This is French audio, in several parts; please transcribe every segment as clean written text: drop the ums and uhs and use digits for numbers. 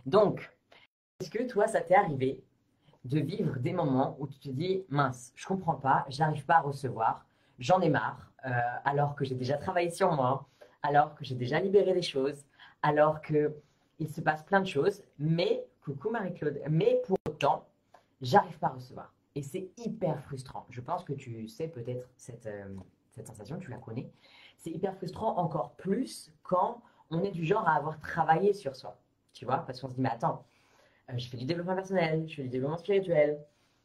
Donc, est-ce que toi, ça t'est arrivé de vivre des moments où tu te dis, mince, je comprends pas, j'arrive pas à recevoir, j'en ai marre, alors que j'ai déjà travaillé sur moi, alors que j'ai déjà libéré des choses, alors que il se passe plein de choses, mais, coucou Marie-Claude, mais pour autant, j'arrive pas à recevoir. Et c'est hyper frustrant. Je pense que tu sais peut-être cette sensation, tu la connais. C'est hyper frustrant encore plus quand on est du genre à avoir travaillé sur soi. Tu vois, parce qu'on se dit, mais attends, je fais du développement personnel, je fais du développement spirituel,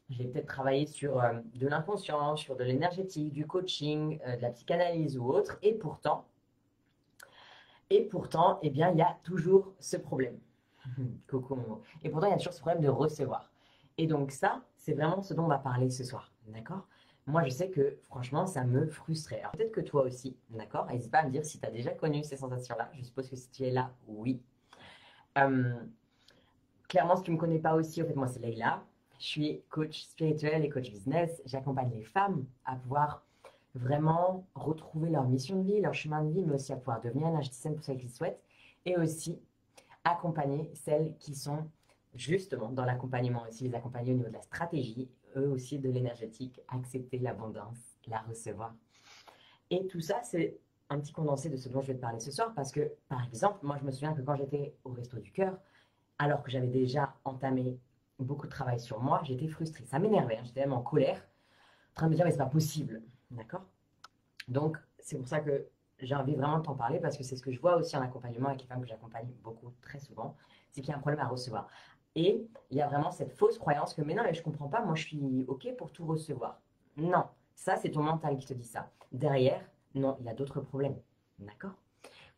j'ai peut-être travaillé sur de l'inconscient, sur de l'énergétique, du coaching, de la psychanalyse ou autre, et pourtant, eh bien, il y a toujours ce problème. Coucou Momo. Et pourtant, il y a toujours ce problème de recevoir. Et donc ça, c'est vraiment ce dont on va parler ce soir, d'accord? Moi, je sais que franchement, ça me frustrait. Alors peut-être que toi aussi, d'accord? N'hésite pas à me dire si tu as déjà connu ces sensations-là. Je suppose que si tu es là, oui. Euh, Clairement, si tu ne me connais pas aussi, en fait, moi, c'est Leïla. Je suis coach spirituel et coach business. J'accompagne les femmes à pouvoir vraiment retrouver leur mission de vie, leur chemin de vie, mais aussi à pouvoir devenir énergéticienne pour celles qui le souhaitent. Et aussi accompagner celles qui sont justement dans l'accompagnement aussi, les accompagner au niveau de la stratégie, eux aussi de l'énergétique, accepter l'abondance, la recevoir. Et tout ça, c'est un petit condensé de ce dont je vais te parler ce soir parce que, par exemple, moi, je me souviens que quand j'étais au Resto du Cœur, alors que j'avais déjà entamé beaucoup de travail sur moi, j'étais frustrée. Ça m'énervait, hein, j'étais même en colère, en train de me dire, mais c'est pas possible. D'accord? Donc, c'est pour ça que j'ai envie vraiment de t'en parler parce que c'est ce que je vois aussi en accompagnement avec les femmes que j'accompagne beaucoup, très souvent, c'est qu'il y a un problème à recevoir. Et il y a vraiment cette fausse croyance que, mais non, mais je comprends pas, moi je suis OK pour tout recevoir. Non, ça c'est ton mental qui te dit ça. Derrière, non, il y a d'autres problèmes. D'accord?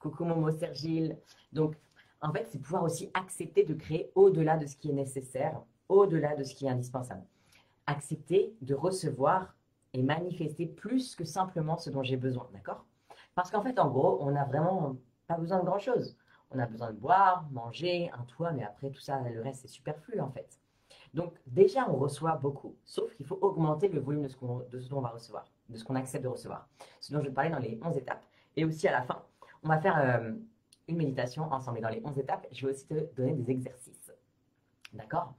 Coucou Momo Sergile. Donc, en fait, c'est pouvoir aussi accepter de créer au-delà de ce qui est nécessaire, au-delà de ce qui est indispensable. Accepter de recevoir et manifester plus que simplement ce dont j'ai besoin, d'accord? Parce qu'en fait, en gros, on n'a vraiment pas besoin de grand-chose. On a besoin de boire, manger, un toit, mais après tout ça, le reste, c'est superflu en fait. Donc déjà, on reçoit beaucoup, sauf qu'il faut augmenter le volume de ce dont on va recevoir, de ce qu'on accepte de recevoir. Ce dont je vais te parler dans les 11 étapes. Et aussi à la fin, on va faire une méditation ensemble. Et dans les 11 étapes, je vais aussi te donner des exercices. D'accord?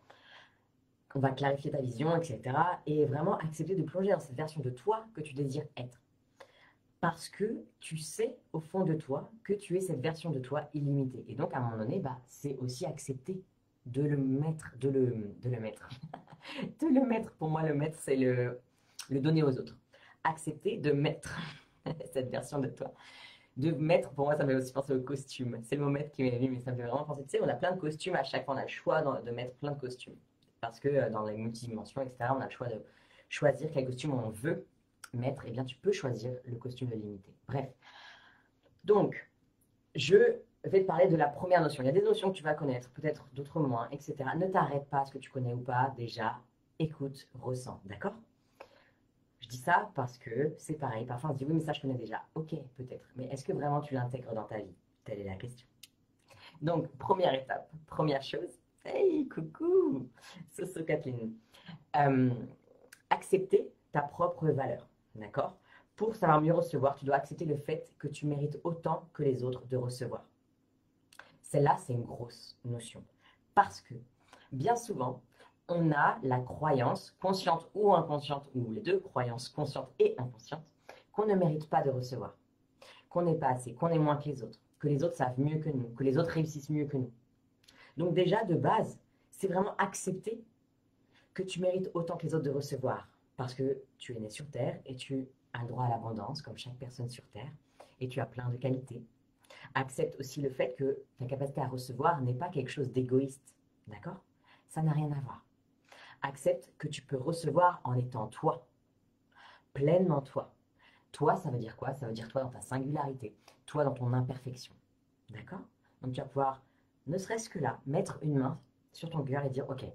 On va clarifier ta vision, etc. Et vraiment accepter de plonger dans cette version de toi que tu désires être. Parce que tu sais au fond de toi que tu es cette version de toi illimitée. Et donc à un moment donné, bah, c'est aussi accepter de le mettre, de le mettre. De le mettre, pour moi, le mettre, c'est le donner aux autres. Accepter de mettre cette version de toi. De mettre, pour moi, ça me fait aussi penser au costume. C'est le mot mettre qui m'est venu, mais ça me fait vraiment penser. Tu sais, on a plein de costumes à chaque fois, on a le choix de mettre plein de costumes. Parce que dans les multidimensions, etc., on a le choix de choisir quel costume on veut mettre. Et bien, tu peux choisir le costume de limité. Bref. Donc, je vais te parler de la première notion. Il y a des notions que tu vas connaître, peut-être d'autres moins, etc. Ne t'arrête pas à ce que tu connais ou pas. Déjà, écoute, ressens. D'accord? Je dis ça parce que c'est pareil. Parfois, on se dit oui, mais ça, je connais déjà. Ok, peut-être. Mais est-ce que vraiment tu l'intègres dans ta vie? Telle est la question. Donc, première étape, première chose. Hey, coucou, Soso Kathleen. Euh, Accepter ta propre valeur. D'accord? Pour savoir mieux recevoir, tu dois accepter le fait que tu mérites autant que les autres de recevoir. Celle-là, c'est une grosse notion. Parce que bien souvent, on a la croyance, consciente ou inconsciente, ou les deux, croyances conscientes et inconscientes, qu'on ne mérite pas de recevoir, qu'on n'est pas assez, qu'on est moins que les autres savent mieux que nous, que les autres réussissent mieux que nous. Donc déjà, de base, c'est vraiment accepter que tu mérites autant que les autres de recevoir, parce que tu es né sur Terre et tu as le droit à l'abondance, comme chaque personne sur Terre, et tu as plein de qualités. Accepte aussi le fait que ta capacité à recevoir n'est pas quelque chose d'égoïste. D'accord? Ça n'a rien à voir. Accepte que tu peux recevoir en étant toi, pleinement toi. Toi, ça veut dire quoi? Ça veut dire toi dans ta singularité, toi dans ton imperfection. D'accord? Donc tu vas pouvoir, ne serait-ce que là, mettre une main sur ton cœur et dire, ok,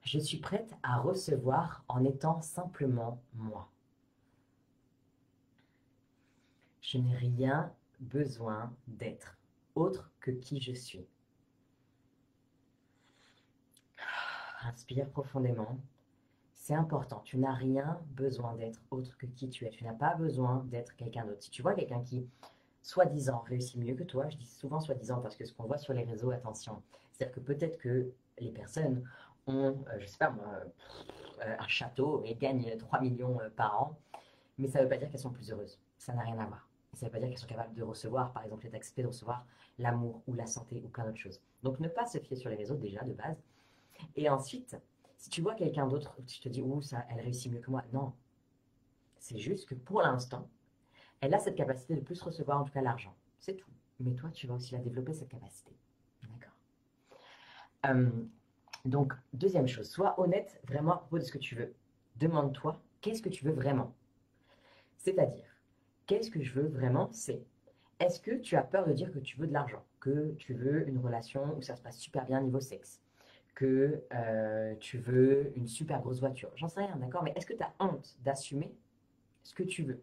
je suis prête à recevoir en étant simplement moi. Je n'ai rien besoin d'être autre que qui je suis. Inspire profondément. C'est important. Tu n'as rien besoin d'être autre que qui tu es. Tu n'as pas besoin d'être quelqu'un d'autre. Si tu vois quelqu'un qui soi-disant réussit mieux que toi. Je dis souvent soi-disant parce que ce qu'on voit sur les réseaux, attention, c'est-à-dire que peut-être que les personnes ont, je sais pas moi, un château et gagnent 3 millions par an, mais ça ne veut pas dire qu'elles sont plus heureuses. Ça n'a rien à voir. Ça ne veut pas dire qu'elles sont capables de recevoir, par exemple, être acceptées de recevoir l'amour ou la santé ou plein d'autres choses. Donc ne pas se fier sur les réseaux déjà de base. Et ensuite, si tu vois quelqu'un d'autre, tu te dis, ouh, ça, elle réussit mieux que moi. Non, c'est juste que pour l'instant, elle a cette capacité de plus recevoir, en tout cas l'argent. C'est tout. Mais toi, tu vas aussi la développer, cette capacité. D'accord. Euh, donc, deuxième chose, sois honnête vraiment à propos de ce que tu veux. Demande-toi, qu'est-ce que tu veux vraiment? C'est-à-dire, qu'est-ce que je veux vraiment? C'est, est-ce que tu as peur de dire que tu veux de l'argent? Que tu veux une relation où ça se passe super bien niveau sexe? Que tu veux une super grosse voiture? J'en sais rien, d'accord? Mais est-ce que tu as honte d'assumer ce que tu veux?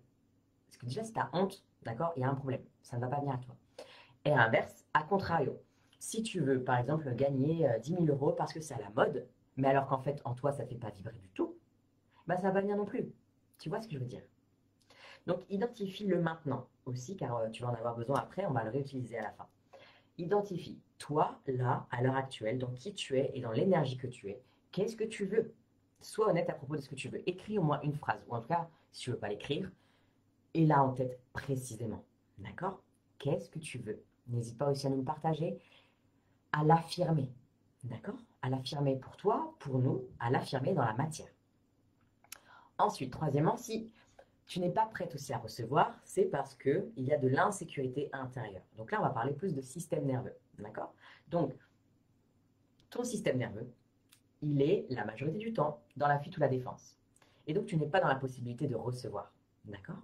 Parce que déjà, si tu as honte, d'accord, il y a un problème. Ça ne va pas venir à toi. Et à l'inverse, à contrario, si tu veux, par exemple, gagner 10 000 euros parce que c'est à la mode, mais alors qu'en fait, en toi, ça ne fait pas vibrer du tout, bah, ça ne va pas venir non plus. Tu vois ce que je veux dire? Donc, identifie le maintenant aussi, car tu vas en avoir besoin après, on va le réutiliser à la fin. Identifie, toi, là, à l'heure actuelle, dans qui tu es et dans l'énergie que tu es, qu'est-ce que tu veux? Sois honnête à propos de ce que tu veux. Écris au moins une phrase, ou en tout cas, si tu ne veux pas l'écrire, et là en tête précisément. D'accord? Qu'est-ce que tu veux? N'hésite pas aussi à nous le partager, à l'affirmer. D'accord? À l'affirmer pour toi, pour nous, à l'affirmer dans la matière. Ensuite, troisièmement, si tu n'es pas prête aussi à recevoir, c'est parce qu'il y a de l'insécurité intérieure. Donc là, on va parler plus de système nerveux. D'accord? Donc, ton système nerveux, il est la majorité du temps dans la fuite ou la défense. Et donc, tu n'es pas dans la possibilité de recevoir. D'accord?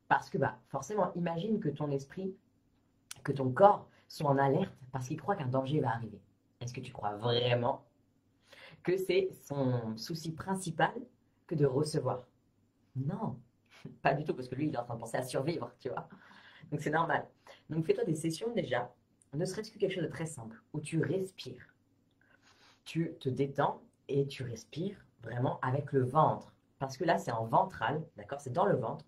Parce que, bah, forcément, imagine que ton esprit, que ton corps soit en alerte parce qu'il croit qu'un danger va arriver. Est-ce que tu crois vraiment que c'est son souci principal que de recevoir? Non, pas du tout, parce que lui, il est en train de penser à survivre, tu vois. Donc c'est normal. Donc fais-toi des sessions déjà, ne serait-ce que quelque chose de très simple, où tu respires. Tu te détends et tu respires vraiment avec le ventre. Parce que là, c'est en ventral, d'accord? C'est dans le ventre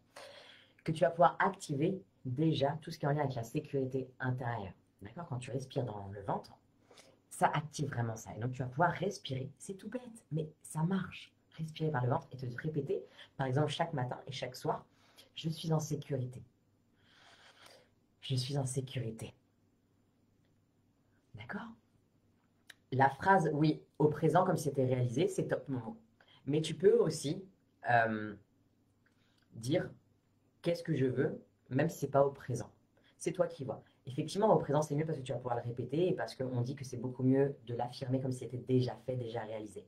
que tu vas pouvoir activer déjà tout ce qui est en lien avec la sécurité intérieure. D'accord? Quand tu respires dans le ventre, ça active vraiment ça. Et donc tu vas pouvoir respirer. C'est tout bête, mais ça marche. Respirer par le ventre et te répéter, par exemple, chaque matin et chaque soir, je suis en sécurité. Je suis en sécurité. D'accord? La phrase oui au présent comme si c'était réalisé, c'est top moment. Mais tu peux aussi euh, dire qu'est-ce que je veux, même si c'est pas au présent. C'est toi qui vois. Effectivement, au présent, c'est mieux parce que tu vas pouvoir le répéter et parce qu'on dit que c'est beaucoup mieux de l'affirmer comme si c'était déjà fait, déjà réalisé.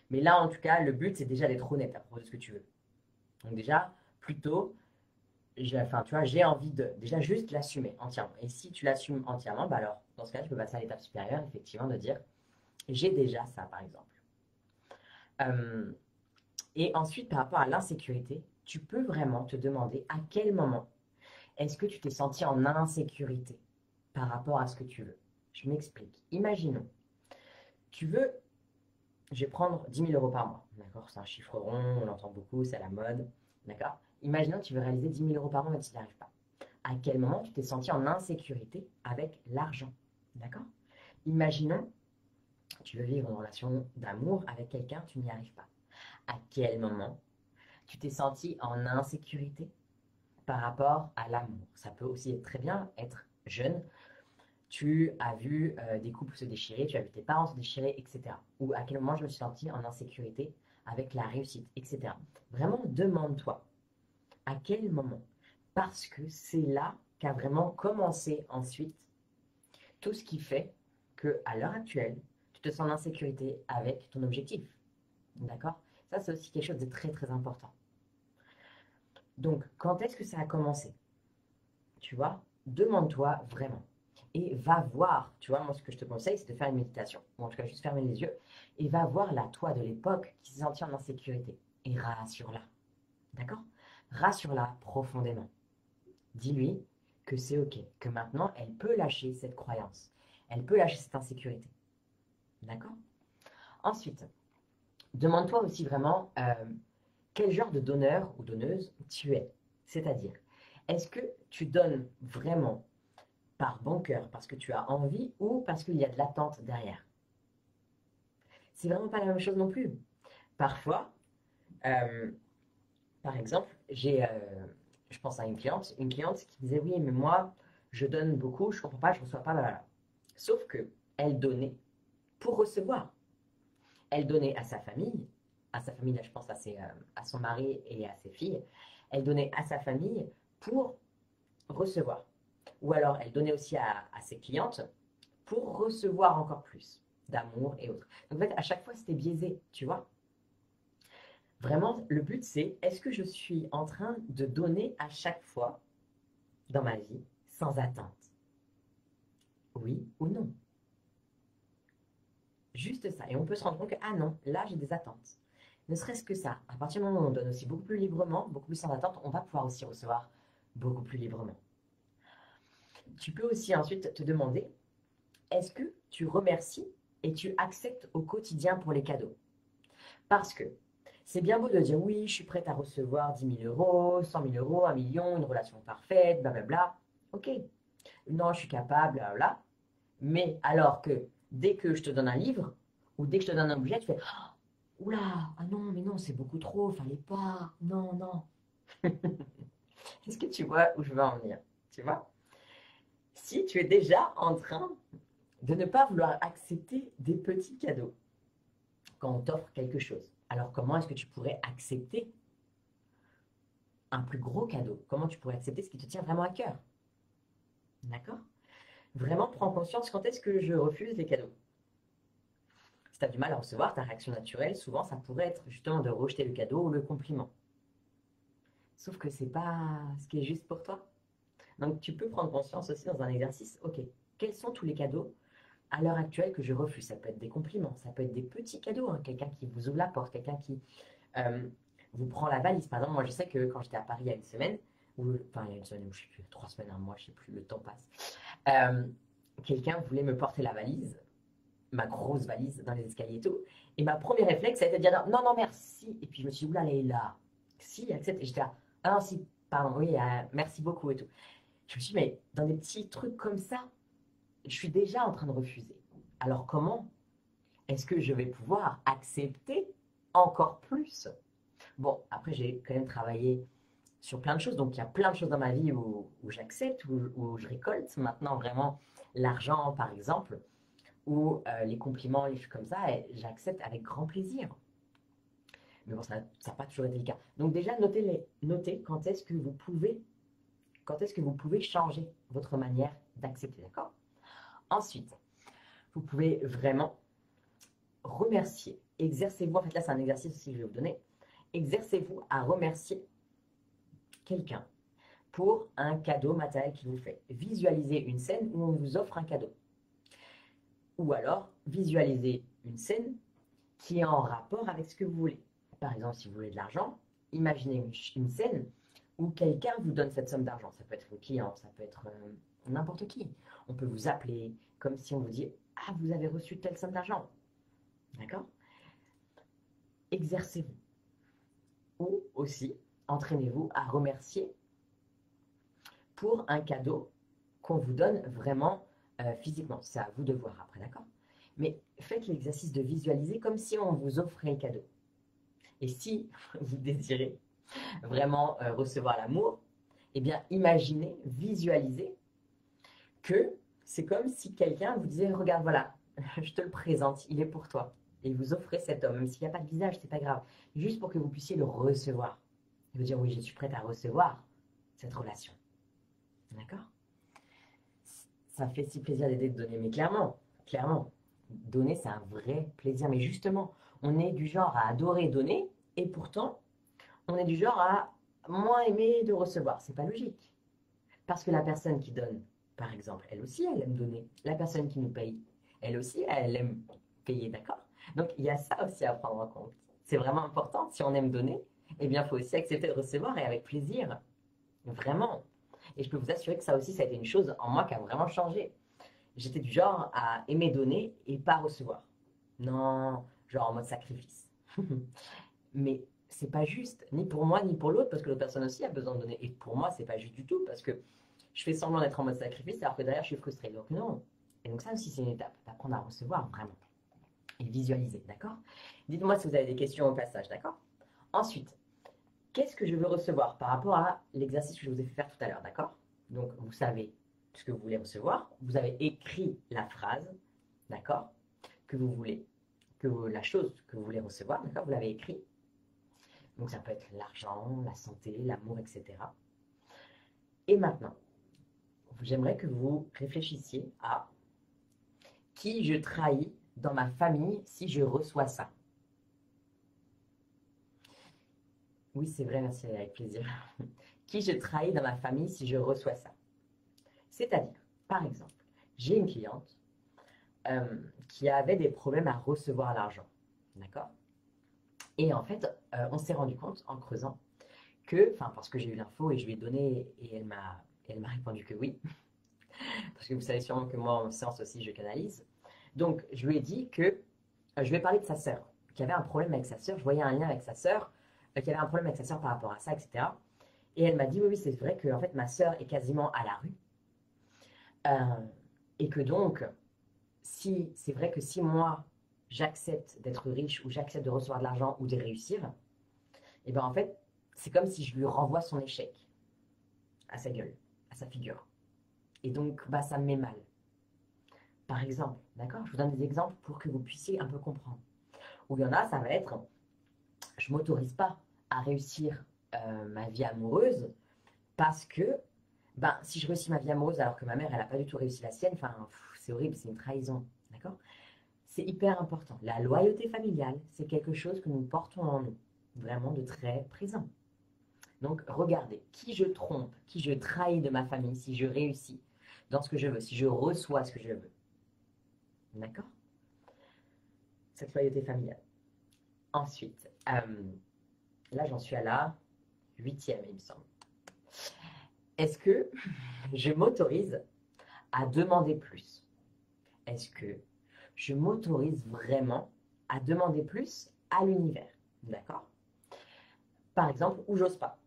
Mais là, en tout cas, le but, c'est déjà d'être honnête à propos de ce que tu veux. Donc déjà, plutôt, enfin, tu vois, j'ai envie de déjà juste l'assumer entièrement. Et si tu l'assumes entièrement, bah alors, dans ce cas, tu peux passer à l'étape supérieure, effectivement, de dire, j'ai déjà ça, par exemple. Euh, et ensuite, par rapport à l'insécurité, tu peux vraiment te demander à quel moment est-ce que tu t'es senti en insécurité par rapport à ce que tu veux. Je m'explique. Imaginons, tu veux, je vais prendre 10 000 euros par mois. D'accord? C'est un chiffre rond, on l'entend beaucoup, c'est à la mode. D'accord? Imaginons que tu veux réaliser 10 000 euros par mois, mais tu n'y arrives pas. À quel moment tu t'es senti en insécurité avec l'argent? D'accord? Imaginons, tu veux vivre une relation d'amour avec quelqu'un, tu n'y arrives pas. À quel moment tu t'es senti en insécurité par rapport à l'amour? Ça peut aussi être très bien être jeune. Tu as vu des couples se déchirer, tu as vu tes parents se déchirer, etc. Ou à quel moment je me suis sentie en insécurité avec la réussite, etc. Vraiment, demande-toi, à quel moment? Parce que c'est là qu'a vraiment commencé ensuite tout ce qui fait que à l'heure actuelle, tu te sens en insécurité avec ton objectif. D'accord? Ça, c'est aussi quelque chose de très très important. Donc, quand est-ce que ça a commencé? Tu vois? Demande-toi vraiment. Et va voir, tu vois, moi ce que je te conseille, c'est de faire une méditation, ou en tout cas juste fermer les yeux, et va voir la toi de l'époque qui s'est sentie en insécurité. Et rassure-la. D'accord? Rassure-la profondément. Dis-lui que c'est OK, que maintenant elle peut lâcher cette croyance. Elle peut lâcher cette insécurité. D'accord? Ensuite, demande-toi aussi vraiment quel genre de donneur ou donneuse tu es. C'est-à-dire, Est-ce que tu donnes vraiment par bon cœur, parce que tu as envie ou parce qu'il y a de l'attente derrière? C'est vraiment pas la même chose non plus. Parfois, euh, par exemple, je pense à une cliente qui disait oui, mais moi, je donne beaucoup, je comprends pas, je reçois pas, blablabla. Sauf que elle donnait pour recevoir. Elle donnait à sa famille, là, je pense à son mari et à ses filles. Elle donnait à sa famille pour recevoir. Ou alors, elle donnait aussi à ses clientes pour recevoir encore plus d'amour et autres. Donc, en fait, à chaque fois, c'était biaisé, tu vois. Vraiment, le but, c'est est-ce que je suis en train de donner à chaque fois dans ma vie sans attente? Oui ou non? Juste ça. Et on peut se rendre compte que, ah non, là, j'ai des attentes. Ne serait-ce que ça. À partir du moment où on donne aussi beaucoup plus librement, beaucoup plus sans attente, on va pouvoir aussi recevoir beaucoup plus librement. Tu peux aussi ensuite te demander, est-ce que tu remercies et tu acceptes au quotidien pour les cadeaux? Parce que c'est bien beau de dire oui, je suis prête à recevoir 10 000 euros, 100 000 euros, 1 million, une relation parfaite, blablabla. Ok, non, je suis capable, blablabla. Mais alors que dès que je te donne un livre ou dès que je te donne un objet, tu fais oula, ah non, mais non, c'est beaucoup trop, fallait pas, non, non. Est-ce que tu vois où je veux en venir? Tu vois? Si tu es déjà en train de ne pas vouloir accepter des petits cadeaux quand on t'offre quelque chose, alors comment est-ce que tu pourrais accepter un plus gros cadeau? Comment tu pourrais accepter ce qui te tient vraiment à cœur? D'accord? Vraiment, prends conscience quand est-ce que je refuse les cadeaux. Si tu as du mal à recevoir, ta réaction naturelle, souvent, ça pourrait être justement de rejeter le cadeau ou le compliment. Sauf que c'est pas ce qui est juste pour toi. Donc, tu peux prendre conscience aussi dans un exercice, ok, quels sont tous les cadeaux à l'heure actuelle que je refuse? Ça peut être des compliments, ça peut être des petits cadeaux, hein, quelqu'un qui vous ouvre la porte, quelqu'un qui euh, vous prend la valise. Par exemple, moi, je sais que quand j'étais à Paris il y a une semaine, ou enfin, il y a une semaine, ou je sais plus, 3 semaines, un mois, je sais plus, le temps passe. Euh, Quelqu'un voulait me porter la valise, ma grosse valise dans les escaliers et tout. Et ma première réflexe, ça a été de dire non, non, merci. Et puis je me suis dit, oula, là, si, accepte. Et j'étais là, ah non, si, pardon, oui, merci beaucoup et tout. Je me suis dit, mais dans des petits trucs comme ça, je suis déjà en train de refuser. Alors comment est-ce que je vais pouvoir accepter encore plus? Bon, après, j'ai quand même travaillé sur plein de choses. Donc, il y a plein de choses dans ma vie où j'accepte, où je récolte maintenant vraiment l'argent, par exemple, ou les compliments, les choses comme ça, et j'accepte avec grand plaisir. Mais bon, ça n'a pas toujours été le cas. Donc déjà, notez quand est-ce que vous pouvez changer votre manière d'accepter, d'accord? Ensuite, vous pouvez vraiment remercier. Exercez-vous, en fait là c'est un exercice aussi que je vais vous donner. Exercez-vous à remercier quelqu'un pour un cadeau matériel qu'il vous fait. Visualisez une scène où on vous offre un cadeau. Ou alors, visualisez une scène qui est en rapport avec ce que vous voulez. Par exemple, si vous voulez de l'argent, imaginez une scène où quelqu'un vous donne cette somme d'argent. Ça peut être une cliente, ça peut être n'importe qui. On peut vous appeler comme si on vous dit ah, vous avez reçu telle somme d'argent. D'accord? Exercez-vous. Ou aussi, entraînez-vous à remercier pour un cadeau qu'on vous donne vraiment physiquement. C'est à vous de voir après, d'accord? Mais faites l'exercice de visualiser comme si on vous offrait le cadeau. Et si vous désirez vraiment recevoir l'amour, eh bien imaginez, visualisez que c'est comme si quelqu'un vous disait, regarde, voilà, je te le présente, il est pour toi. Et vous offrez cet homme, même s'il n'y a pas de visage, c'est pas grave. Juste pour que vous puissiez le recevoir. Et vous dire, oui, je suis prête à recevoir cette relation. D'accord? Ça fait si plaisir d'aider de donner, mais clairement, donner, c'est un vrai plaisir. Mais justement, on est du genre à adorer donner, et pourtant, on est du genre à moins aimer de recevoir. C'est pas logique. Parce que la personne qui donne, par exemple, elle aussi, elle aime donner. La personne qui nous paye, elle aussi, elle aime payer, d'accord? Donc, il y a ça aussi à prendre en compte. C'est vraiment important. Si on aime donner, eh bien, il faut aussi accepter de recevoir et avec plaisir. Vraiment. Et je peux vous assurer que ça aussi, ça a été une chose en moi qui a vraiment changé. J'étais du genre à aimer donner et pas recevoir. Non, genre en mode sacrifice. Mais c'est pas juste, ni pour moi, ni pour l'autre, parce que l'autre personne aussi a besoin de donner. Et pour moi, c'est pas juste du tout, parce que je fais semblant d'être en mode sacrifice, alors que derrière, je suis frustrée. Donc non. Et donc ça aussi, c'est une étape, d'apprendre à recevoir vraiment. Et visualiser, d'accord? Dites-moi si vous avez des questions au passage, d'accord? Ensuite, qu'est-ce que je veux recevoir par rapport à l'exercice que je vous ai fait faire tout à l'heure, d'accord? Donc, vous savez ce que vous voulez recevoir. Vous avez écrit la phrase, d'accord? Que vous voulez, la chose que vous voulez recevoir, d'accord? Vous l'avez écrit. Donc, ça peut être l'argent, la santé, l'amour, etc. Et maintenant, j'aimerais que vous réfléchissiez à qui je trahis dans ma famille si je reçois ça. Oui, c'est vrai, merci, avec plaisir. Qui je trahis dans ma famille si je reçois ça. C'est-à-dire, par exemple, j'ai une cliente qui avait des problèmes à recevoir l'argent. D'accord? Et en fait, on s'est rendu compte en creusant que, enfin, parce que j'ai eu l'info et je lui ai donné et elle m'a répondu que oui, parce que vous savez sûrement que moi en séance aussi je canalise. Donc je lui ai dit que je lui ai parlé de sa sœur, qui avait un problème avec sa sœur. Je voyais un lien avec sa sœur, qui avait un problème avec sa sœur par rapport à ça, etc. Et elle m'a dit oui, oui, c'est vrai que en fait ma sœur est quasiment à la rue. Et que donc, si c'est vrai que si moi j'accepte d'être riche ou j'accepte de recevoir de l'argent ou de réussir, et ben en fait, c'est comme si je lui renvoie son échec à sa gueule, à sa figure. Et donc, bah, ça me met mal. Par exemple, d'accord? Je vous donne des exemples pour que vous puissiez un peu comprendre. Ou il y en a, ça va être, je m'autorise pas à réussir ma vie amoureuse parce que, ben, si je réussis ma vie amoureuse alors que ma mère, elle n'a pas du tout réussi la sienne, enfin, c'est horrible, c'est une trahison, d'accord? C'est hyper important. La loyauté familiale, c'est quelque chose que nous portons en nous, vraiment de très présent. Donc, regardez, qui je trompe, qui je trahis de ma famille si je réussis dans ce que je veux, si je reçois ce que je veux. D'accord? Cette loyauté familiale. Ensuite, là, j'en suis à la 8e, il me semble. Est-ce que je m'autorise à demander plus? Est-ce que je m'autorise vraiment à demander plus à l'univers? D'accord? Par exemple, où j'ose pas.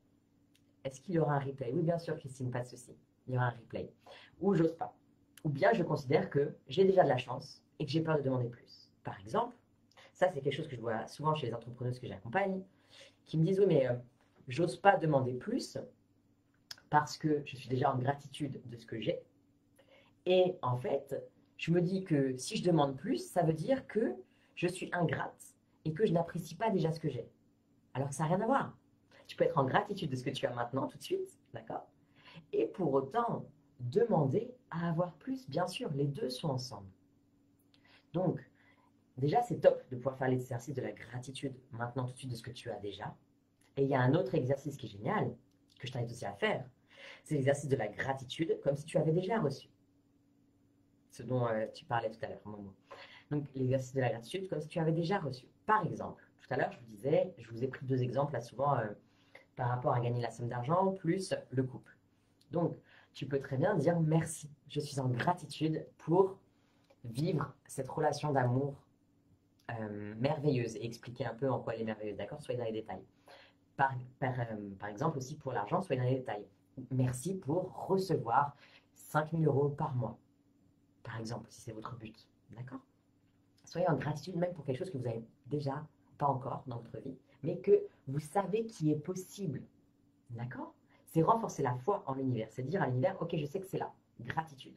Est-ce qu'il y aura un replay? Oui, bien sûr, Christine, pas de souci. Il y aura un replay. Ou j'ose pas. Ou bien je considère que j'ai déjà de la chance et que j'ai peur de demander plus. Par exemple, ça c'est quelque chose que je vois souvent chez les entrepreneuses que j'accompagne, qui me disent oui, mais j'ose pas demander plus parce que je suis déjà en gratitude de ce que j'ai. Et en fait, je me dis que si je demande plus, ça veut dire que je suis ingrate et que je n'apprécie pas déjà ce que j'ai. Alors que ça n'a rien à voir. Tu peux être en gratitude de ce que tu as maintenant, tout de suite, d'accord? Et pour autant, demander à avoir plus, bien sûr, les deux sont ensemble. Donc, déjà, c'est top de pouvoir faire l'exercice de la gratitude maintenant, tout de suite, de ce que tu as déjà. Et il y a un autre exercice qui est génial, que je t'invite aussi à faire, c'est l'exercice de la gratitude, comme si tu avais déjà reçu. Ce dont tu parlais tout à l'heure, Momo. Donc, l'exercice de la gratitude, comme si tu avais déjà reçu. Par exemple, tout à l'heure, je vous disais, je vous ai pris deux exemples, là, souvent, par rapport à gagner la somme d'argent, plus le couple. Donc, tu peux très bien dire merci. Je suis en gratitude pour vivre cette relation d'amour merveilleuse et expliquer un peu en quoi elle est merveilleuse. D'accord? Soyez dans les détails. Par exemple, aussi pour l'argent, soyez dans les détails. Merci pour recevoir 5 000 € par mois, par exemple, si c'est votre but. D'accord? Soyez en gratitude même pour quelque chose que vous avez déjà pas encore dans votre vie, mais que vous savez qui est possible. D'accord? C'est renforcer la foi en l'univers. C'est dire à l'univers, ok, je sais que c'est là. Gratitude.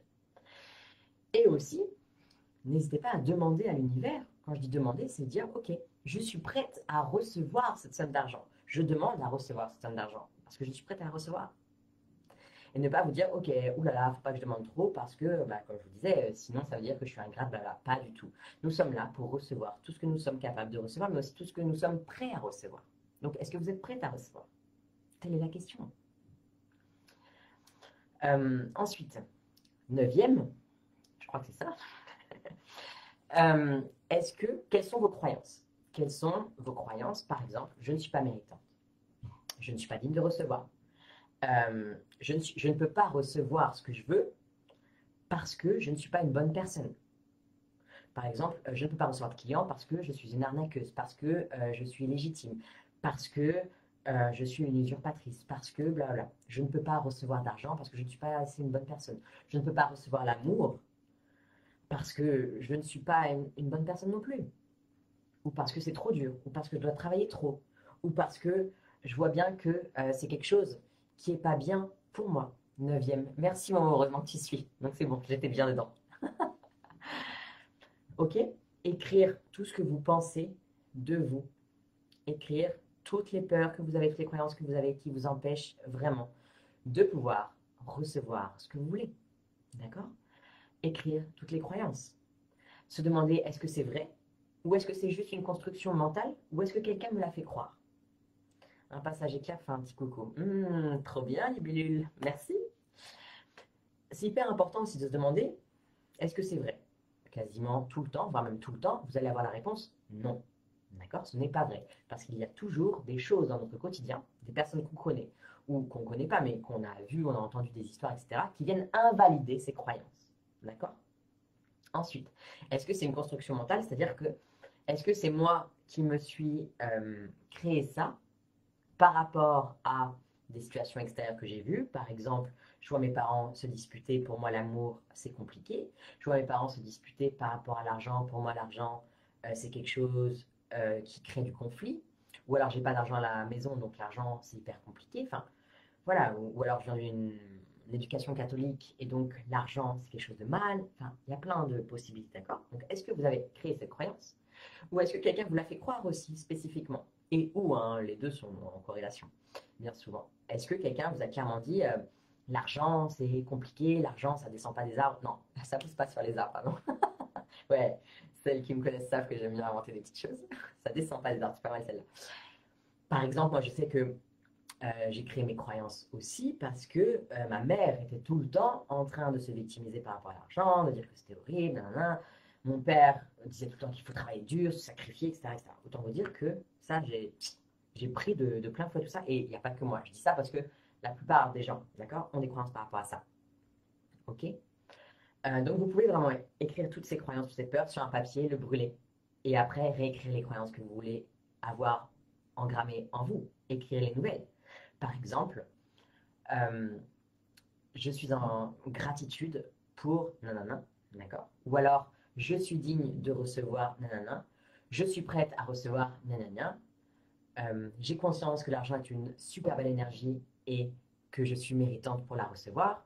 Et aussi, n'hésitez pas à demander à l'univers. Quand je dis demander, c'est dire, ok, je suis prête à recevoir cette somme d'argent. Je demande à recevoir cette somme d'argent parce que je suis prête à la recevoir. Et ne pas vous dire, ok, oulala, faut pas que je demande trop parce que, bah, comme je vous disais, sinon ça veut dire que je suis ingrate, blabla. Pas du tout. Nous sommes là pour recevoir tout ce que nous sommes capables de recevoir, mais aussi tout ce que nous sommes prêts à recevoir. Donc, est-ce que vous êtes prête à recevoir? Telle est la question. Ensuite, 9e, je crois que c'est ça. Quelles sont vos croyances? Quelles sont vos croyances? Par exemple, je ne suis pas méritante. Je ne suis pas digne de recevoir. Je ne peux pas recevoir ce que je veux parce que je ne suis pas une bonne personne. Par exemple, je ne peux pas recevoir de clients parce que je suis une arnaqueuse, parce que je suis illégitime, parce que je suis une usurpatrice, parce que blablabla. Je ne peux pas recevoir d'argent parce que je ne suis pas assez une bonne personne. Je ne peux pas recevoir l'amour parce que je ne suis pas une bonne personne non plus. Ou parce que c'est trop dur, ou parce que je dois travailler trop, ou parce que je vois bien que c'est quelque chose qui est pas bien pour moi. Neuvième. Merci maman, heureusement que tu suis. Donc c'est bon, j'étais bien dedans. Ok? Écrire tout ce que vous pensez de vous. Écrire toutes les peurs que vous avez, toutes les croyances que vous avez qui vous empêchent vraiment de pouvoir recevoir ce que vous voulez. D'accord? Écrire toutes les croyances. Se demander est-ce que c'est vrai? Ou est-ce que c'est juste une construction mentale? Ou est-ce que quelqu'un me l'a fait croire? Un passage éclair fait un petit coucou. Trop bien, Libellule. Merci. C'est hyper important aussi de se demander est-ce que c'est vrai? Quasiment tout le temps, voire même tout le temps, vous allez avoir la réponse non. D'accord? Ce n'est pas vrai. Parce qu'il y a toujours des choses dans notre quotidien, des personnes qu'on connaît ou qu'on ne connaît pas, mais qu'on a vues, on a entendu des histoires, etc., qui viennent invalider ces croyances. D'accord? Ensuite, est-ce que c'est une construction mentale? C'est-à-dire que, est-ce que c'est moi qui me suis créé ça par rapport à des situations extérieures que j'ai vues? Par exemple, je vois mes parents se disputer, pour moi l'amour c'est compliqué. Je vois mes parents se disputer par rapport à l'argent, pour moi l'argent c'est quelque chose qui crée du conflit. Ou alors j'ai pas d'argent à la maison, donc l'argent c'est hyper compliqué. Enfin, voilà, ou alors je viens d'une éducation catholique et donc l'argent c'est quelque chose de mal. Enfin, il y a plein de possibilités, d'accord? Donc est-ce que vous avez créé cette croyance ou est-ce que quelqu'un vous l'a fait croire aussi spécifiquement? Et où, hein, les deux sont en corrélation, bien souvent. Est-ce que quelqu'un vous a clairement dit l'argent c'est compliqué, l'argent ça descend pas des arbres? Non, ça pousse pas sur les arbres, pardon. Ouais, celles qui me connaissent savent que j'aime bien inventer des petites choses. Ça descend pas des arbres, c'est pas mal celle-là. Par exemple, moi je sais que j'ai créé mes croyances aussi parce que ma mère était tout le temps en train de se victimiser par rapport à l'argent, de dire que c'était horrible, nanana. Mon père disait tout le temps qu'il faut travailler dur, se sacrifier, etc., etc. Autant vous dire que ça, j'ai pris de plein fouet tout ça. Et il n'y a pas que moi. Je dis ça parce que la plupart des gens, d'accord, ont des croyances par rapport à ça. Ok? Donc vous pouvez vraiment écrire toutes ces croyances, toutes ces peurs sur un papier, le brûler. Et après, réécrire les croyances que vous voulez avoir engrammées en vous. Écrire les nouvelles. Par exemple, euh, je suis en gratitude pour nanana, d'accord? Ou alors, je suis digne de recevoir nanana, je suis prête à recevoir nanana, j'ai conscience que l'argent est une super belle énergie et que je suis méritante pour la recevoir,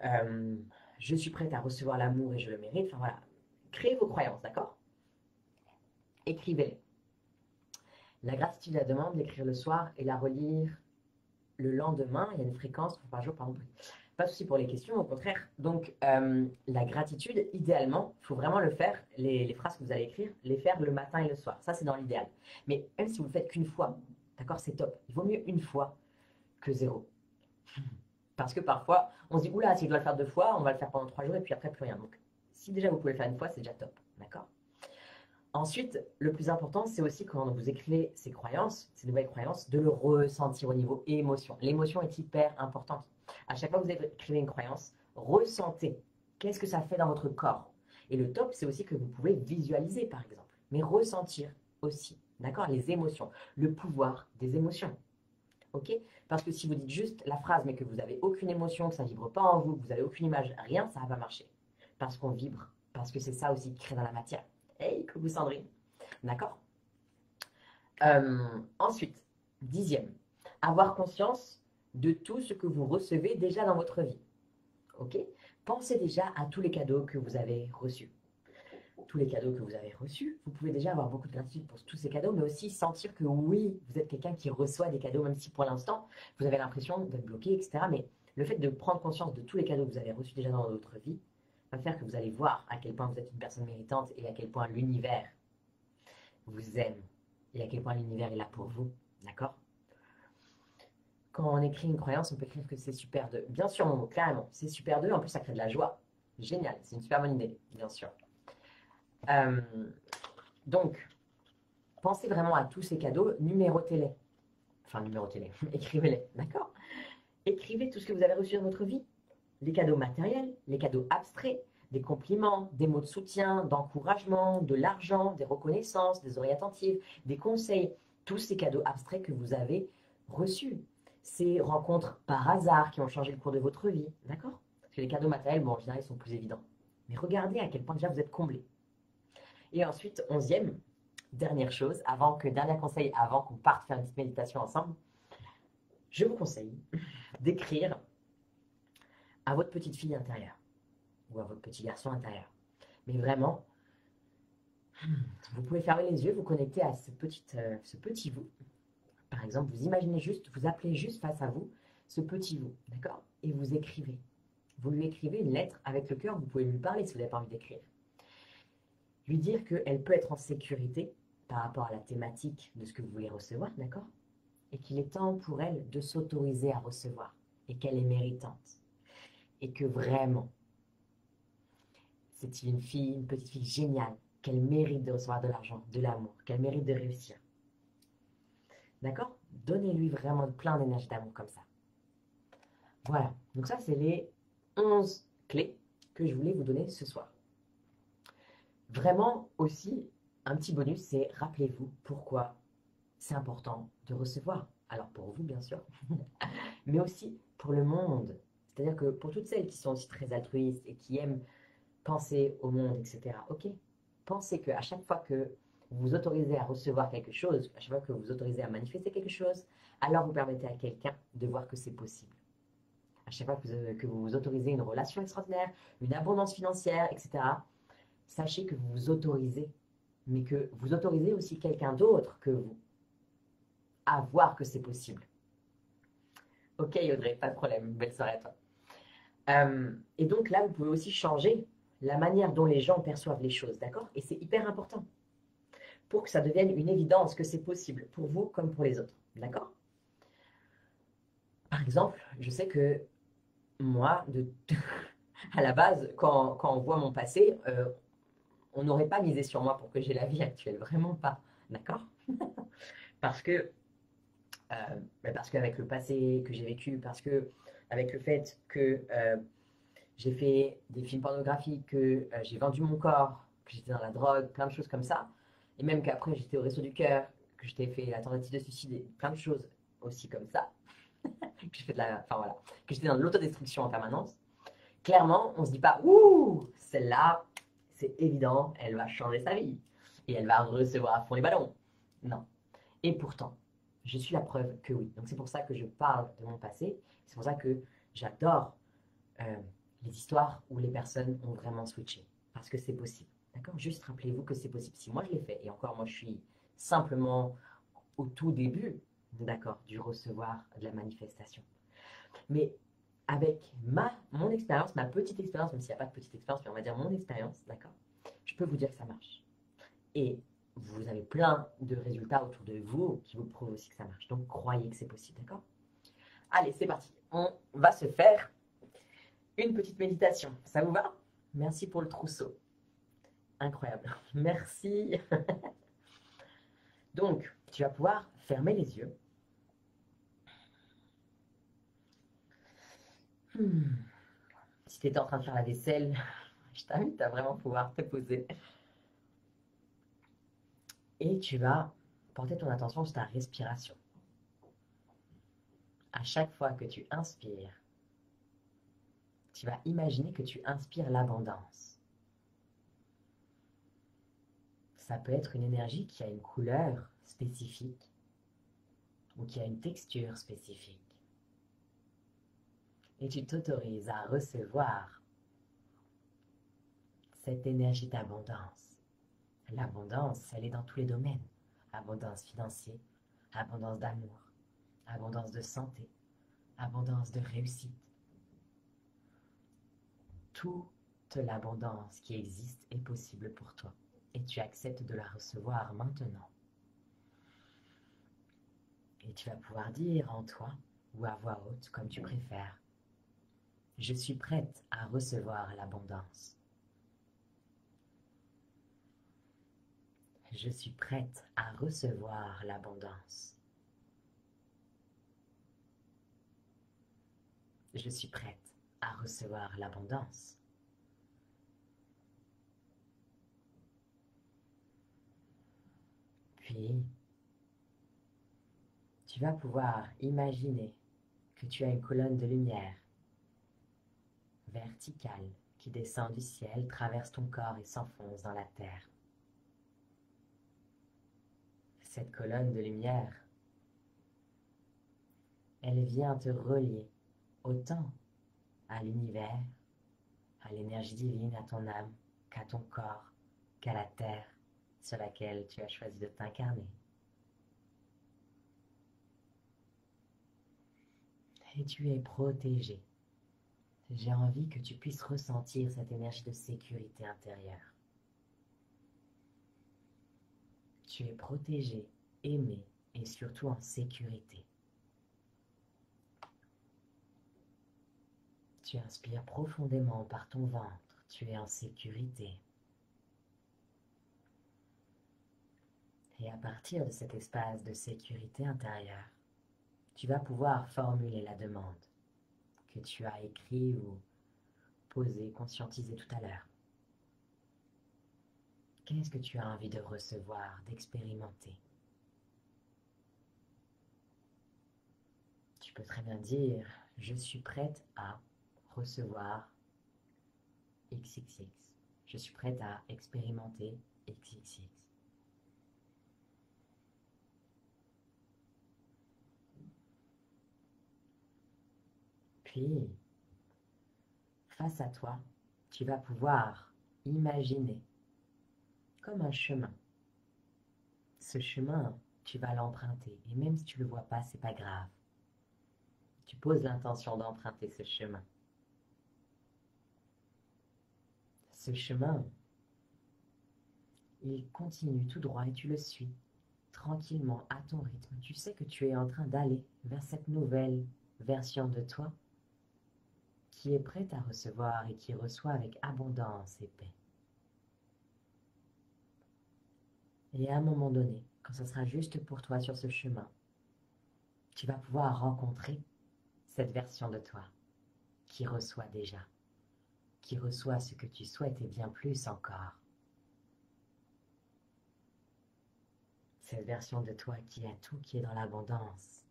euh, je suis prête à recevoir l'amour et je le mérite. Enfin voilà, créez vos croyances, d'accord? Écrivez-les. La gratitude, la demande, l'écrire le soir et la relire le lendemain. Il y a une fréquence par jour, pardon. Pas de souci pour les questions, au contraire. Donc, la gratitude, idéalement, il faut vraiment le faire, les phrases que vous allez écrire, les faire le matin et le soir. Ça, c'est dans l'idéal. Mais même si vous le faites qu'une fois, d'accord, c'est top. Il vaut mieux une fois que zéro. Parce que parfois, on se dit, oula, si je dois le faire deux fois, on va le faire pendant 3 jours et puis après, plus rien. Donc, si déjà vous pouvez le faire une fois, c'est déjà top. D'accord? Ensuite, le plus important, c'est aussi quand vous écrivez ces croyances, ces nouvelles croyances, de le ressentir au niveau émotion. L'émotion est hyper importante. À chaque fois que vous écrivez une croyance, ressentez. Qu'est-ce que ça fait dans votre corps? Et le top, c'est aussi que vous pouvez visualiser, par exemple, mais ressentir aussi. D'accord? Les émotions, le pouvoir des émotions. Ok? Parce que si vous dites juste la phrase, mais que vous n'avez aucune émotion, que ça ne vibre pas en vous, que vous n'avez aucune image, rien, ça ne va pas marcher. Parce qu'on vibre. Parce que c'est ça aussi qui crée dans la matière. Hey, coucou Sandrine. D'accord? Ensuite, 10e, avoir conscience de tout ce que vous recevez déjà dans votre vie. Ok? Pensez déjà à tous les cadeaux que vous avez reçus. Tous les cadeaux que vous avez reçus, vous pouvez déjà avoir beaucoup de gratitude pour tous ces cadeaux, mais aussi sentir que oui, vous êtes quelqu'un qui reçoit des cadeaux, même si pour l'instant, vous avez l'impression d'être bloqué, etc. Mais le fait de prendre conscience de tous les cadeaux que vous avez reçus déjà dans votre vie va faire que vous allez voir à quel point vous êtes une personne méritante et à quel point l'univers vous aime et à quel point l'univers est là pour vous. D'accord? Quand on écrit une croyance, on peut écrire que c'est super 2. Bien sûr, carrément, c'est super 2. En plus, ça crée de la joie. Génial, c'est une super bonne idée, bien sûr. Euh, donc, pensez vraiment à tous ces cadeaux, numérotez-les. Enfin, numérotez-les, écrivez-les, d'accord? Écrivez tout ce que vous avez reçu dans votre vie. Les cadeaux matériels, les cadeaux abstraits, des compliments, des mots de soutien, d'encouragement, de l'argent, des reconnaissances, des oreilles attentives, des conseils. tous ces cadeaux abstraits que vous avez reçus. Ces rencontres par hasard qui ont changé le cours de votre vie, d'accord? Parce que les cadeaux matériels, bon, en général, ils sont plus évidents. Mais regardez à quel point déjà vous êtes comblé. Et ensuite, 11e, dernière chose, dernier conseil, avant qu'on parte faire une petite méditation ensemble, je vous conseille d'écrire à votre petite fille intérieure ou à votre petit garçon intérieur. Mais vraiment, vous pouvez fermer les yeux, vous connecter à ce petit vous. Par exemple, vous imaginez juste, vous appelez juste face à vous ce petit vous, d'accord? Et vous écrivez. Vous lui écrivez une lettre avec le cœur, vous pouvez lui parler si vous n'avez pas envie d'écrire. Lui dire qu'elle peut être en sécurité par rapport à la thématique de ce que vous voulez recevoir, d'accord? Et qu'il est temps pour elle de s'autoriser à recevoir et qu'elle est méritante. Et que vraiment, c'est une petite fille géniale, qu'elle mérite de recevoir de l'argent, de l'amour, qu'elle mérite de réussir. D'accord? Donnez-lui vraiment plein d'énergie d'amour comme ça. Voilà, donc ça c'est les 11 clés que je voulais vous donner ce soir. Vraiment aussi, un petit bonus, c'est rappelez-vous pourquoi c'est important de recevoir. Alors pour vous bien sûr, mais aussi pour le monde. C'est-à-dire que pour toutes celles qui sont aussi très altruistes et qui aiment penser au monde, etc. Ok, pensez qu'à chaque fois que vous vous autorisez à recevoir quelque chose, à chaque fois que vous vous autorisez à manifester quelque chose, alors vous permettez à quelqu'un de voir que c'est possible. À chaque fois que vous vous autorisez une relation extraordinaire, une abondance financière, etc., sachez que vous vous autorisez, mais que vous autorisez aussi quelqu'un d'autre que vous à voir que c'est possible. Ok Audrey, pas de problème, belle soirée à toi. Et donc là, vous pouvez aussi changer la manière dont les gens perçoivent les choses, d'accord? Et c'est hyper important pour que ça devienne une évidence que c'est possible pour vous comme pour les autres, d'accord? Par exemple, je sais que moi, à la base, quand on voit mon passé, on n'aurait pas misé sur moi pour que j'ai la vie actuelle, vraiment pas, d'accord? Parce que, parce qu'avec le passé que j'ai vécu, parce que avec le fait que j'ai fait des films pornographiques, que j'ai vendu mon corps, que j'étais dans la drogue, plein de choses comme ça. Et même qu'après, j'étais au Resto du Cœur, que j'étais fait la tentative de suicide, et plein de choses aussi comme ça. Que j'ai fait enfin voilà, que j'étais dans l'autodestruction en permanence. Clairement, on se dit pas, ouh, celle-là, c'est évident, elle va changer sa vie. Et elle va recevoir à fond les ballons. Non. Et pourtant, je suis la preuve que oui. Donc c'est pour ça que je parle de mon passé. C'est pour ça que j'adore euh, les histoires où les personnes ont vraiment switché. Parce que c'est possible. D'accord? Juste rappelez-vous que c'est possible. Si moi je l'ai fait, et encore moi je suis simplement au tout début, d'accord, du recevoir de la manifestation. Mais avec mon expérience, ma petite expérience, même s'il n'y a pas de petite expérience, mais on va dire mon expérience, d'accord, je peux vous dire que ça marche. Et vous avez plein de résultats autour de vous qui vous prouvent aussi que ça marche. Donc croyez que c'est possible, d'accord? Allez, c'est parti. On va se faire une petite méditation. Ça vous va? Merci pour le trousseau. Incroyable. Merci. Donc, tu vas pouvoir fermer les yeux. Si tu étais en train de faire la vaisselle, je t'invite à vraiment pouvoir te poser. Et tu vas porter ton attention sur ta respiration. À chaque fois que tu inspires, tu vas imaginer que tu inspires l'abondance. Ça peut être une énergie qui a une couleur spécifique ou qui a une texture spécifique. Et tu t'autorises à recevoir cette énergie d'abondance. L'abondance, elle est dans tous les domaines. Abondance financière, abondance d'amour, abondance de santé, abondance de réussite. Toute l'abondance qui existe est possible pour toi. Et tu acceptes de la recevoir maintenant. Et tu vas pouvoir dire en toi, ou à voix haute, comme tu préfères, je suis prête à recevoir l'abondance. Je suis prête à recevoir l'abondance. Je suis prête à recevoir l'abondance. Puis, Tu vas pouvoir imaginer que tu as une colonne de lumière verticale qui descend du ciel, traverse ton corps et s'enfonce dans la terre. Cette colonne de lumière, elle vient te relier autant à l'univers, à l'énergie divine, à ton âme, qu'à ton corps, qu'à la terre sur laquelle tu as choisi de t'incarner. Et tu es protégé. J'ai envie que tu puisses ressentir cette énergie de sécurité intérieure. Tu es protégé, aimé et surtout en sécurité. Tu inspires profondément par ton ventre. Tu es en sécurité. Et à partir de cet espace de sécurité intérieure, tu vas pouvoir formuler la demande que tu as écrite ou posée, conscientisée tout à l'heure. Qu'est-ce que tu as envie de recevoir, d'expérimenter? Tu peux très bien dire, je suis prête à recevoir XXX. Je suis prête à expérimenter XXX. Puis, face à toi, tu vas pouvoir imaginer comme un chemin. Ce chemin, tu vas l'emprunter. Et même si tu ne le vois pas, c'est pas grave. Tu poses l'intention d'emprunter ce chemin. Ce chemin, il continue tout droit et tu le suis tranquillement à ton rythme. Tu sais que tu es en train d'aller vers cette nouvelle version de toi qui est prête à recevoir et qui reçoit avec abondance et paix. Et à un moment donné, quand ce sera juste pour toi sur ce chemin, tu vas pouvoir rencontrer cette version de toi qui reçoit déjà, qui reçoit ce que tu souhaites et bien plus encore. Cette version de toi qui a tout, qui est dans l'abondance.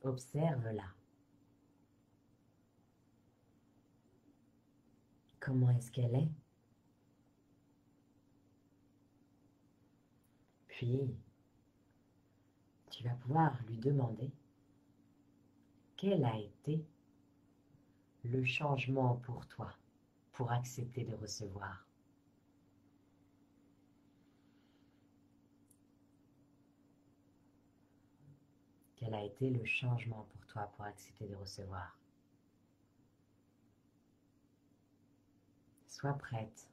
Observe-la. Comment est-ce qu'elle est? Puis, tu vas pouvoir lui demander quel a été le changement pour toi, pour accepter de recevoir. Quel a été le changement pour toi pour accepter de recevoir? Sois prête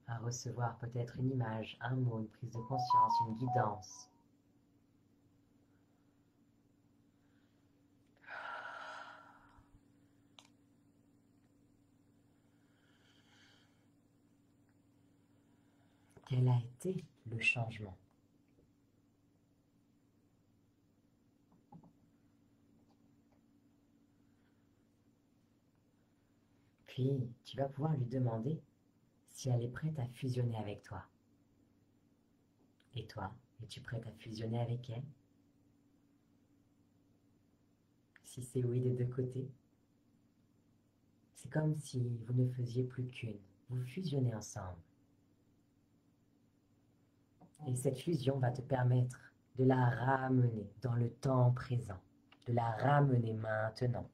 à recevoir peut-être une image, un mot, une prise de conscience, une guidance. Quel a été le changement? Puis, tu vas pouvoir lui demander si elle est prête à fusionner avec toi. Et toi, es-tu prête à fusionner avec elle? Si c'est oui des deux côtés, c'est comme si vous ne faisiez plus qu'une. Vous fusionnez ensemble. Et cette fusion va te permettre de la ramener dans le temps présent, de la ramener maintenant.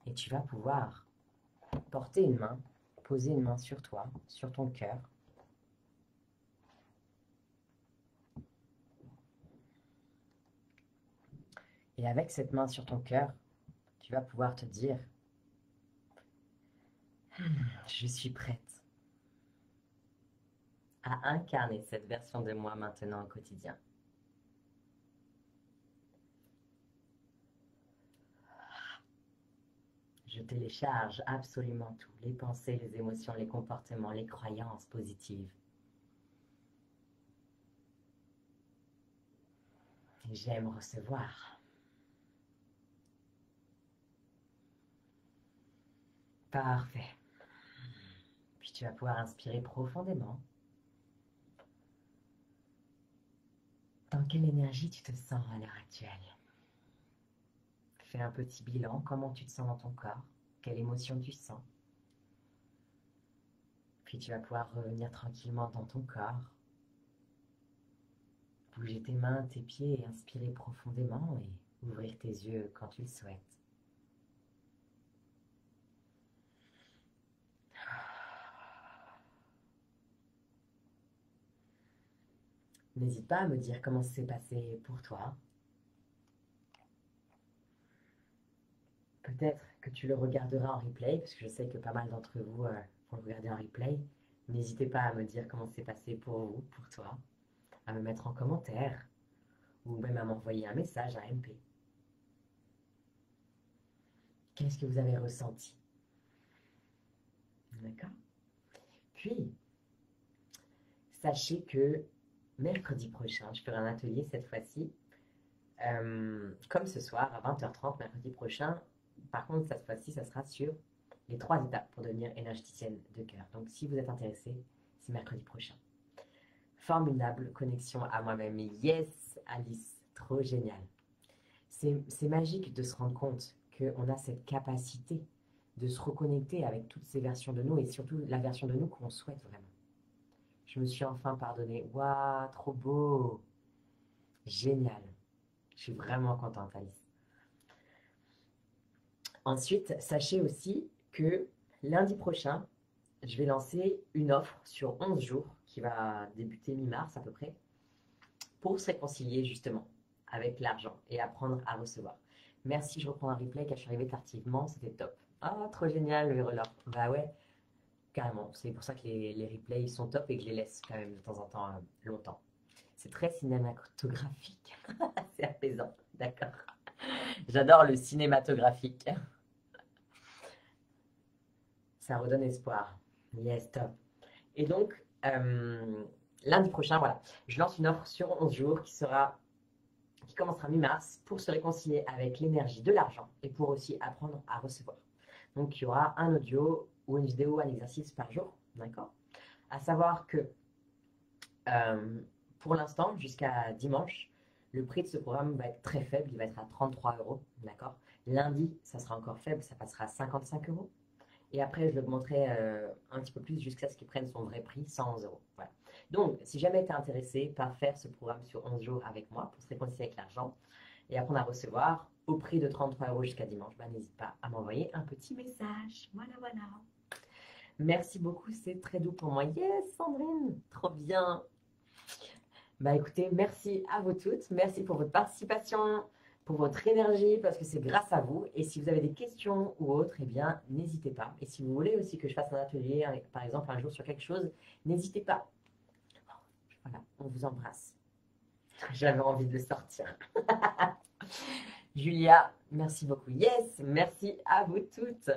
Et tu vas pouvoir porter une main, poser une main sur toi, sur ton cœur. Et avec cette main sur ton cœur, tu vas pouvoir te dire, je suis prête à incarner cette version de moi maintenant au quotidien. Je télécharge absolument tout, les pensées, les émotions, les comportements, les croyances positives. Et j'aime recevoir. Parfait. Puis tu vas pouvoir inspirer profondément. Dans quelle énergie tu te sens à l'heure actuelle? Fais un petit bilan, comment tu te sens dans ton corps, quelle émotion tu sens. Puis tu vas pouvoir revenir tranquillement dans ton corps, bouger tes mains, tes pieds et inspirer profondément et ouvrir tes yeux quand tu le souhaites. N'hésite pas à me dire comment ça s'est passé pour toi. Peut-être que tu le regarderas en replay, parce que je sais que pas mal d'entre vous vont le regarder en replay. N'hésitez pas à me dire comment c'est passé pour vous, pour toi, à me mettre en commentaire, ou même à m'envoyer un message, un MP. Qu'est-ce que vous avez ressenti? D'accord? Puis, sachez que mercredi prochain, je ferai un atelier cette fois-ci, comme ce soir à 20h30, mercredi prochain. Par contre, cette fois-ci, ça sera sur les 3 étapes pour devenir énergéticienne de cœur. Donc, si vous êtes intéressé, c'est mercredi prochain. Formidable connexion à moi-même. Yes, Alice, trop génial. C'est magique de se rendre compte qu'on a cette capacité de se reconnecter avec toutes ces versions de nous et surtout la version de nous qu'on souhaite vraiment. Je me suis enfin pardonnée. Waouh, trop beau. Génial. Je suis vraiment contente, Alice. Ensuite, sachez aussi que lundi prochain, je vais lancer une offre sur 11 jours qui va débuter mi-mars à peu près pour se réconcilier justement avec l'argent et apprendre à recevoir. Merci, je reprends un replay car je suis arrivée tardivement, c'était top. Ah, trop génial le Verolor. Bah ouais, carrément. C'est pour ça que les replays sont top et que je les laisse quand même de temps en temps longtemps. C'est très cinématographique. C'est apaisant, d'accord. J'adore le cinématographique. Ça redonne espoir. Yes, top. Et donc, lundi prochain, voilà, je lance une offre sur 11 jours qui commencera mi-mars pour se réconcilier avec l'énergie de l'argent et pour aussi apprendre à recevoir. Donc, il y aura un audio ou une vidéo, un exercice par jour, d'accord? À savoir que pour l'instant, jusqu'à dimanche, le prix de ce programme va être très faible, il va être à 33 euros, d'accord? Lundi, ça sera encore faible, ça passera à 55 euros. Et après, je l'augmenterai un petit peu plus jusqu'à ce qu'il prenne son vrai prix, 111 euros. Voilà. Donc, si jamais tu es intéressé par faire ce programme sur 11 jours avec moi pour se réconcilier avec l'argent et apprendre à recevoir au prix de 33 euros jusqu'à dimanche, bah, n'hésite pas à m'envoyer un petit message. Voilà, voilà. Merci beaucoup, c'est très doux pour moi. Yes, Sandrine, trop bien. Bah écoutez, merci à vous toutes. Merci pour votre participation, pour votre énergie, parce que c'est grâce à vous. Et si vous avez des questions ou autres, eh bien, n'hésitez pas. Et si vous voulez aussi que je fasse un atelier, par exemple, un jour sur quelque chose, n'hésitez pas. Voilà, on vous embrasse. J'avais envie de sortir. Julia, merci beaucoup. Yes, merci à vous toutes.